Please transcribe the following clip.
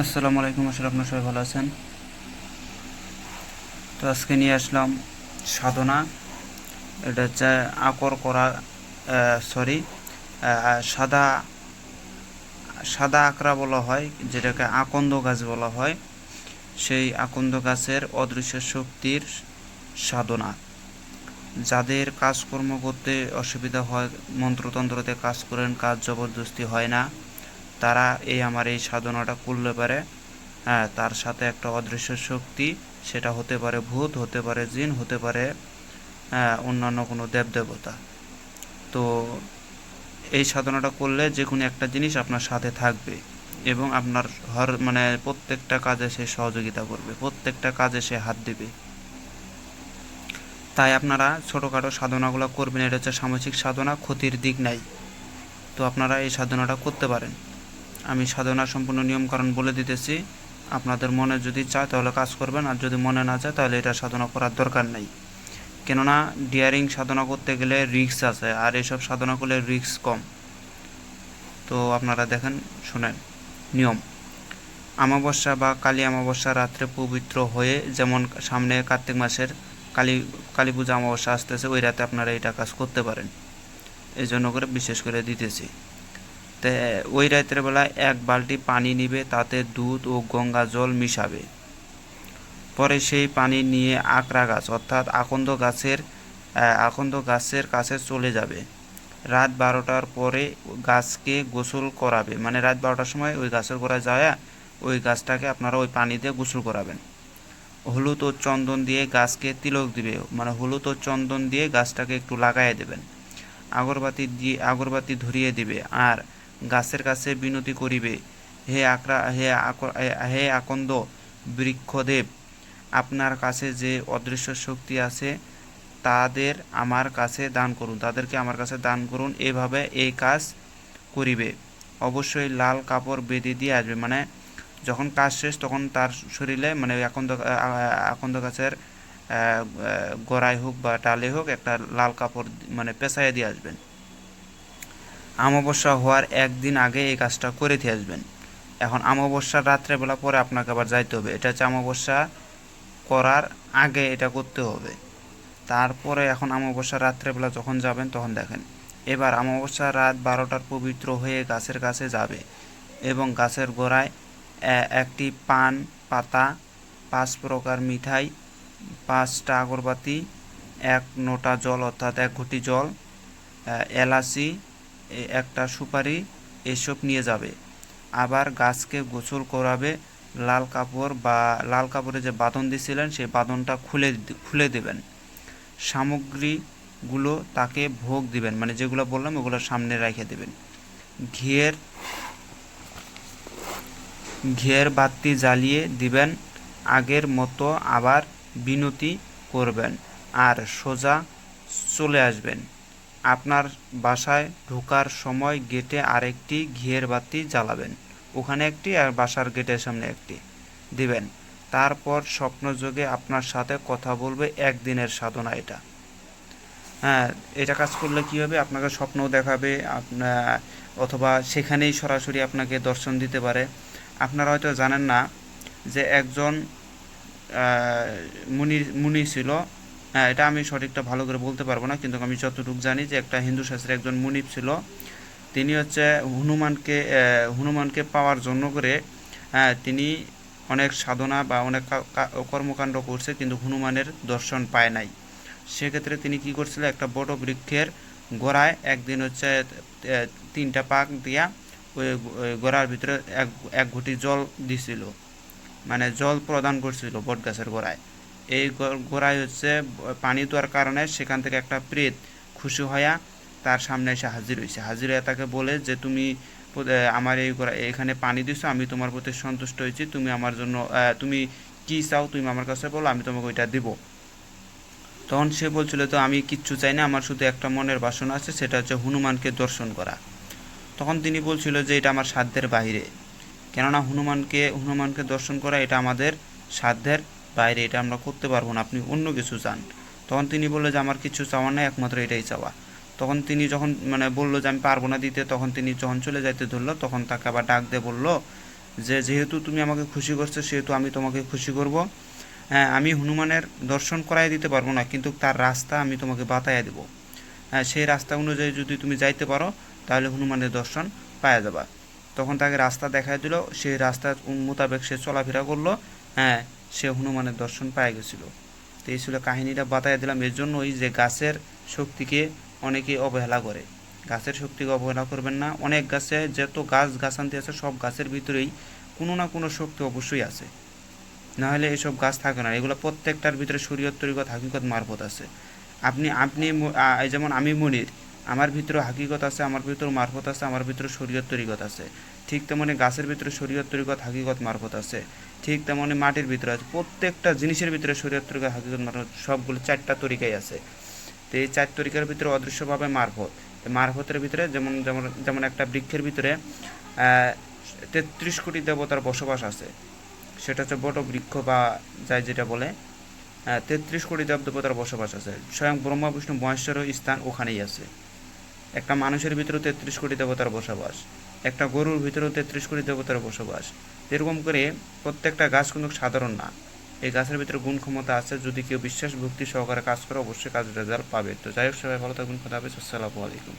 আসসালামু আলাইকুম। আসলে আপনারা সবাই ভালো আছেন। তো আজকে নিয়ে আসলাম সাধনা। এটা হচ্ছে আকর করা, সরি, সাদা সাদা আকরা বলা হয়, যেটাকে আকন্দ গাছ বলা হয়। সেই আকন্দ গাছের অদৃশ্য শক্তির সাধনা। যাদের কাজকর্ম করতে অসুবিধা হয়, মন্ত্রতন্ত্রতে কাজ করেন, কাজ জবরদস্তি হয় না, তারা আমার এই সাধনাটা করলে পারে। হ্যাঁ, তার সাথে একটা অদৃশ্য শক্তি, সেটা হতে পারে ভূত, হতে পারে জিন, হতে পারে অন্যান্য কোনো দেবদেবতা। তো এই সাধনাটা করলে যে কোনো একটা জিনিস আপনার সাথে থাকবে এবং আপনার মানে প্রত্যেকটা কাজে সে সহযোগিতা করবে, প্রত্যেকটা কাজে সে হাত দেবে। তাই আপনারা ছোটোখাটো সাধনাগুলো করবেন। এটা হচ্ছে সামাজিক সাধনা, ক্ষতির দিক নাই। তো আপনারা এই সাধনাটা করতে পারেন। আমি সাধনার সম্পূর্ণ নিয়মকানুন বলে দিতেছি। আপনাদের মনে যদি চায় তাহলে কাজ করবেন, আর যদি মনে না চায় তাহলে এটা সাধনা করার দরকার নেই। কেননা ডিয়ারিং সাধনা করতে গেলে রিস্ক আছে, আর এসব সাধনা করলে রিস্ক কম। তো আপনারা দেখেন, শুনেন নিয়ম। অমাবস্যা বা কালী অমাবস্যা রাত্রে পবিত্র হয়ে, যেমন সামনে কার্তিক মাসের কালী পূজা অমাবস্যা আসতেছে, ওই রাতে আপনারা এটা কাজ করতে পারেন। এই জন্য করে বিশেষ করে দিতেছি। তো ওই রাতের বেলা 1 বালতি পানি নিবে, তাতে দুধ ও গঙ্গা জল মিশাবে। পরে সেই পানি নিয়ে আকরা গাছ অর্থাৎ আকন্দ গাছের কাছে চলে যাবে। রাত 12টার পরে গাছকে গোসল করাবে, মানে রাত 12টার সময় ওই গাছের গোড়ায় যায়, ওই গাছটাকে আপনারা ওই পানি দিয়ে গোসল করাবেন। হলুদ ও চন্দন দিয়ে গাছকে তিলক দিবে, মানে হলুদ ও চন্দন দিয়ে গাছটাকে একটু লাগাইয়ে দেবেন। আগরবাতি ধরিয়ে দিবে আর গাছের কাছে বিনতি করিবে, হে আকন্দ বৃক্ষদেব, আপনার কাছে যে অদৃশ্য শক্তি আছে তাদেরকে আমার কাছে দান করুন। এভাবে এই কাজ করিবে। অবশ্যই লাল কাপড় বেঁধে দিয়ে আসবে, মানে যখন কাজ শেষ তখন তার শরীরে, মানে আকন্দ গাছের গোড়ায় হোক বা ডালে হোক একটা লাল কাপড় মানে পেঁচাইয়া দিয়ে আসবেন। অমাবস্যা হওয়ার একদিন আগে এই কাজটা করে দিয়ে আসবেন। এখন অমাবস্যার রাত্রেবেলা পরে আপনাকে আবার যাইতে হবে। এটা হচ্ছে অমাবস্যা করার আগে এটা করতে হবে। তারপরে এখন অমাবস্যা রাত্রেবেলা যখন যাবেন তখন দেখেন, এবার অমাবস্যা রাত 12টার পবিত্র হয়ে গাছের কাছে যাবে এবং গাছের গোড়ায় একটি পান পাতা, 5 প্রকার মিঠাই, 5টা আগরবাতি, 1 নোটা জল অর্থাৎ 1 ঘটি জল, এলাচি, একটা সুপারি, এসব নিয়ে যাবে। আবার গাছকে গোসল করাবে। লাল কাপড়ে যে বাঁধন দিয়েছিলেন সেই বাঁধনটা খুলে দেবেন। সামগ্রীগুলো তাকে ভোগ দিবেন, মানে যেগুলো বললাম ওগুলো সামনে রেখে দেবেন। ঘিয়ের বাতি জ্বালিয়ে দিবেন। আগের মতো আবার বিনতি করবেন আর সোজা চলে আসবেন। আপনার বাসায় ঢোকার সময় গেটে আরেকটি ঘিয়ের বাতি জ্বালাবেন, ওখানে একটি আর বাসার গেটের সামনে একটি দিবেন। তারপর স্বপ্নযোগে আপনার সাথে কথা বলবে। একদিনের সাধনা এটা। হ্যাঁ, এটা কাজ করলে কী হবে, আপনাকে স্বপ্নও দেখাবে, অথবা সেখানেই সরাসরি আপনাকে দর্শন দিতে পারে। আপনারা হয়তো জানেন না যে একজন মুনি ছিল। হ্যাঁ, এটা আমি সঠিকটা ভালো করে বলতে পারবো না, কিন্তু আমি যতটুকু জানি যে একটা হিন্দু শাস্ত্রে একজন মুনিব ছিল। তিনি হচ্ছে হনুমানকে পাওয়ার জন্য করে, হ্যাঁ, তিনি অনেক সাধনা বা অনেক কর্মকাণ্ড করছে, কিন্তু হনুমানের দর্শন পায় নাই। সেক্ষেত্রে তিনি কি করছিল, একটা বড় বৃক্ষের গোড়ায় একদিন হচ্ছে 3টা পাক দিয়া ওই গোড়ার ভিতরে এক ঘটি জল দিছিল, মানে জল প্রদান করছিল বট গাছের গোড়ায়। এই গোড়ায় হচ্ছে পানি দেওয়ার কারণে সেখান থেকে একটা প্রেত খুশি হইয়া তার সামনে এসে হাজির হয়েছে। হাজির হয়ে তাকে বলে যে তুমি আমার এখানে পানি দিছো, আমি তোমার প্রতি সন্তুষ্ট হয়েছি, তুমি আমার জন্য তুমি কি চাও তুমি আমার কাছে বলো, আমি তোমাকে ওইটা দিব। তখন সে বলছিল, তো আমি কিচ্ছু চাই না, আমার শুধু একটা মনের বাসনা আছে, সেটা হচ্ছে হনুমানকে দর্শন করা। তখন তিনি বলছিল যে এটা আমার সাধ্যের বাইরে, কেননা হনুমানকে দর্শন করা এটা আমাদের সাধ্যের বাইরে, এটা আমরা করতে পারবো না, আপনি অন্য কিছু চান। তখন তিনি বললো যে আমার কিছু চাওয়া নেই, একমাত্র এটাই চাওয়া। তখন তিনি যখন মানে বললো যে আমি পারবো না দিতে, তখন তিনি যখন চলে যাইতে ধরলো তখন তাকে আবার ডাক দিয়ে বললো যে যেহেতু তুমি আমাকে খুশি করছো সেহেতু আমি তোমাকে খুশি করব। হ্যাঁ, আমি হনুমানের দর্শন করাই দিতে পারবো না, কিন্তু তার রাস্তা আমি তোমাকে বাতাইয়া দেব। হ্যাঁ, সেই রাস্তা অনুযায়ী যদি তুমি যাইতে পারো তাহলে হনুমানের দর্শন পাওয়া যাবা। তখন তাকে রাস্তা দেখাই দিল, সেই রাস্তার মোতাবেক সে চলাফেরা করলো। হ্যাঁ, সে হনুমানের দর্শন পাওয়া গেছিল। তো এই ছিল কাহিনীটা বাতাইয়া দিলাম এর জন্যই যে গাছের শক্তিকে অনেকে অবহেলা করে। গাছের শক্তিকে অবহেলা করবেন না। অনেক গাছে যত গাছ গাছান্তি আছে সব গাছের ভিতরেই কোনো না কোনো শক্তি অবশ্যই আছে, নাহলে এইসব গাছ থাকে না। এগুলো প্রত্যেকটার ভিতরে শরীয়ত তরিকত হাকিকত মারফত আছে। আপনি আপনি যেমন আমি মনির, আমার ভিতরে হাকিকত আছে, আমার ভিতরে মারফত আছে, আমার ভিতরে শরীয়ত তরিকত আছে। ঠিক তেমনি গাছের ভিতরে শরীয়ত তরিকত হাকিকত মারফত আছে। ঠিক তেমনি মাটির ভিতরে আছে। প্রত্যেকটা জিনিসের ভিতরে শরীয়ত তরিকত হাকিকত মারফত সবগুলো 4টা তরিকাই আছে। তো এই 4 তরিকার ভিতরে অদৃশ্যভাবে মারফত, মারফতের ভিতরে যেমন যেমন যেমন একটা বৃক্ষের ভিতরে 33 কোটি দেবতার বসবাস আছে। সেটা হচ্ছে বট বৃক্ষ বা যাই যেটা বলে। 33 কোটি দেবতার বসবাস আছে। স্বয়ং ব্রহ্মা বিষ্ণু মহেশ্বরও স্থান ওখানেই আছে। একটা মানুষের ভিতরেও 33 কোটি দেবতার বসবাস, একটা গরুর ভিতরেও 33 কোটি দেবতার বসবাস। এরকম করে প্রত্যেকটা গাছ কিন্তু সাধারণ না। এই গাছের ভিতরে গুণ ক্ষমতা আছে। যদি কেউ বিশ্বাস ভক্তি সহকারে কাজ করে অবশ্যই কাজ রেজাল্ট পাবে। তো যাই হোক, সবাই ভালো থাকবেন। খোদা হাফেজ। আসসালামু আলাইকুম।